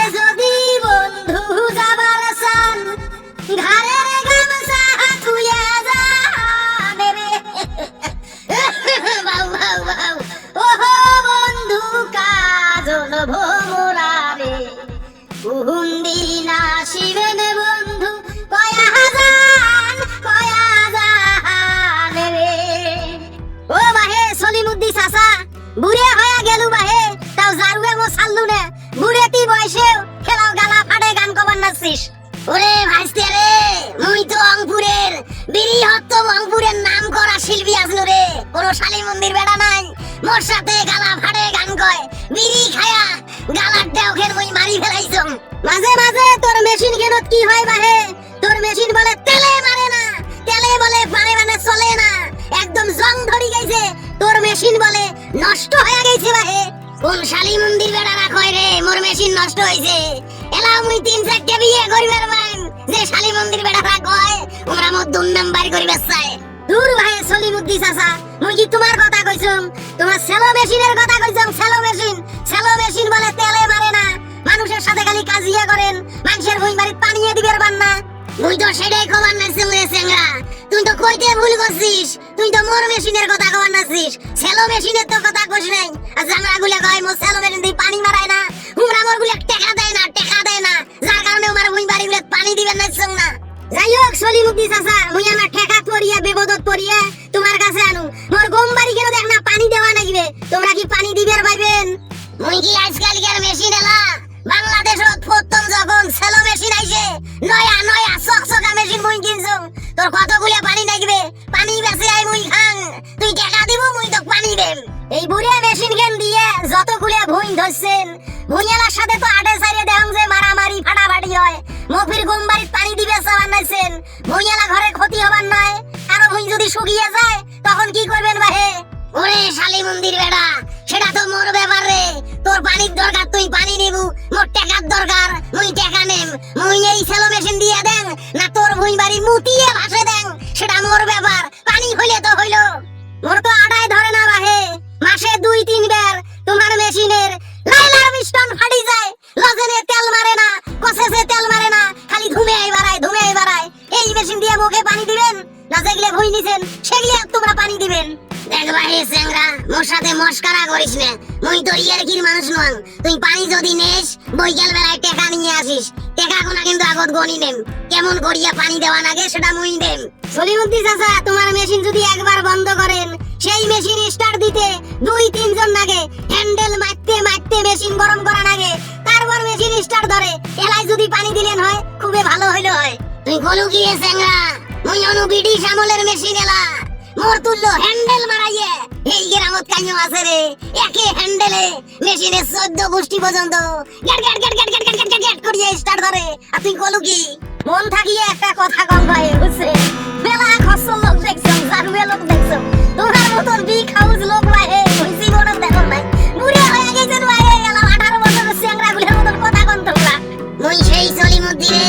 বাহে যদি বন্ধু যাবার চান ঘাড়ের গামছা থুইয়া যাবে রে বাউ বাউ বাউ ওহো বন্ধু কাজল ভোমরা রে উহুন্দি না শিবেন বন্ধু কয়া জান রে ও বাহে সলিমুদ্দি চাচা বুড়ে হয়ে গেলু বাহে তাও জারুয়ে মো ছাড়লু না বুড়েতি বয়সেও খেলাও গালা ফাটে গান কবার নাচিস ওরে ভাইস্তে রে মুই তো অংপুরের বীরহত্ত অংপুরের নাম করা শিল্পী আসলো রে কোন শালী মন্দির বেড়া নাই মোর সাথে গালা ফাটে গান কয় বিড়ি খায়া গালার দেওখের মুই মারি ফেলাইছম মাঝে মাঝে তোর মেশিন কেনত কি হয় বাহে তোর মেশিন বলে তেলে মারে না তেলে বলে পারে মানে চলে না একদম জং ধরি গেছে তোর মেশিন বলে নষ্ট হয়ে গেছে বাহে কোন শালী মন্দির বেড়ারা কয় রে মোর মেশিন নষ্ট হইছে এলা মুই 3-4টা বিয়ে করিবার মান যে শালী মন্দির বেড়ারা কয় ওরা মোর দুমদাম বাড়ি করিবার চায় দূর ভাই সলিমুদ্দি চাচা মুই কি তোমার কথা কইছম তোমার সেলো মেশিনের কথা কইছম সেলো মেশিন বলে তেলে মারে না মানুষের সাথে খালি কাজিয়া করেন মানুষের ভুঁই বাড়ি পানিয়ে দিবের বান্না মুই তো সেটাই খবর নাছিস রে সেংরা তুই তো কইতে ভুল করছিস তুই তো মোর মেশিনের কথা খবর নাছিস সেলো মেশিনের তো কথা কইছ নাই আর জাংরা গুলা কয় মোর সেলো মেশিন দিয়ে পানি মারায় না হুমরা মোর গুলা টাকা দেয় না যার কারণে আমার ভুঁই বাড়ি গুলা পানি দিবেন নাছিস না যাই হোক সলিমুদ্দি চাচা মুই আমার ঠেকাত পড়িয়া বিপদত পড়িয়া তোমার কাছে আনু মোর গম বাড়ি কেন দেখ না পানি দেওয়া নাগিবে তোমরা কি পানি দিবের পাইবেন মুই কি আজকালকার মেশিন এলা বাংলাদেশত প্রথম যখন সেলো মেশিন আইছে নয়া চকচকা মেশিন মুই কিনছুম তোর কতগুলা পানি নাগিবে পানি বেচে আই মুই খাং তুই টাকা দিব মুই তো পানি দেম এই বুড়িয়া মেশিন কেন দিয়ে যতগুলা ভুঁই ধরছেন ভুঁইয়ালার সাথে তো আটে সাইরে দেহম যে মারামারি ফাটাফাটি হয় মফির গম বাড়িত পানি দিবে চাওয়ার নাইছেন ভুঁইয়ালা ঘরে ক্ষতি হবার নয় আরো ভুঁই যদি শুকিয়ে যায় তখন কি করবেন বাহে ওরে শালী মন্দির বেড়া সেটা তো মোর ব্যাপার রে তোর পানির দরকার তুই পানি নিবু মোর টাকার দরকার মুই টাকা নেম মুই এই সেলো মেশিন দিয়ে দেন না তোর ভুঁই বাড়ি মুতিয়ে ভাসে দেন সেটা মোর ব্যাপার পানি হইলে তো হইলো মোর তো আড়াই ধরে না বাহে মাসে 2-3 বার তোমার মেশিনের লাইলার পিস্টন ফাটি যায় লজেনে তেল মারে না কসেসে তেল মারে না খালি ধুমেই বাড়ায় এই মেশিন দিয়ে মুখে পানি দিবেন না যেগুলো ভুঁই নিছেন সেগুলো তোমরা পানি দিবেন দেখ ভাই সেংরা মোর সাথে মস্কারা করিস না মুই তো ইয়ারকির মানুষ নং তুই পানি যদি নেস বৈকাল বেলায় টাকা নিয়ে আসিস টাকা কোনা কিন্তু আগত গনি নেম কেমন করিয়া পানি দেওয়া লাগে সেটা মুই দেম সলিমুদ্দি চাচা তোমার মেশিন যদি একবার বন্ধ করেন সেই মেশিন স্টার্ট দিতে 2-3 জন লাগে হ্যান্ডেল মারতে মেশিন গরম করা লাগে তারপর মেশিন স্টার্ট ধরে এলাই যদি পানি দিলেন হয় খুবই ভালো হইলো হয় তুই কলু কি সেংরা মুই অনু ব্রিটিশ আমলের মেশিন এলা মোর তুল্য হ্যান্ডেল মারাইয়ে এই গ্রামত কাইও আছে রে একে হ্যান্ডেলে মেশিনের 14 গোষ্ঠী পর্যন্ত গ্যাট করিয়ে স্টার্ট ধরে আর তুই কলু কি মন থাকিয়ে একটা কথা কম ভাই বুঝছে বেলা খসল লোক দেখছো জারুয়ে লোক দেখছো তোমার মতন বিগ হাউস লোক ভাই ওই জীবনে দেখো নাই বুড়ে হয়ে গেছেন ভাই গেলাম 18 বছরের সেংরা গুলোর মতন কথা কোন তোমরা মুই সেই সলিমুদ্দি রে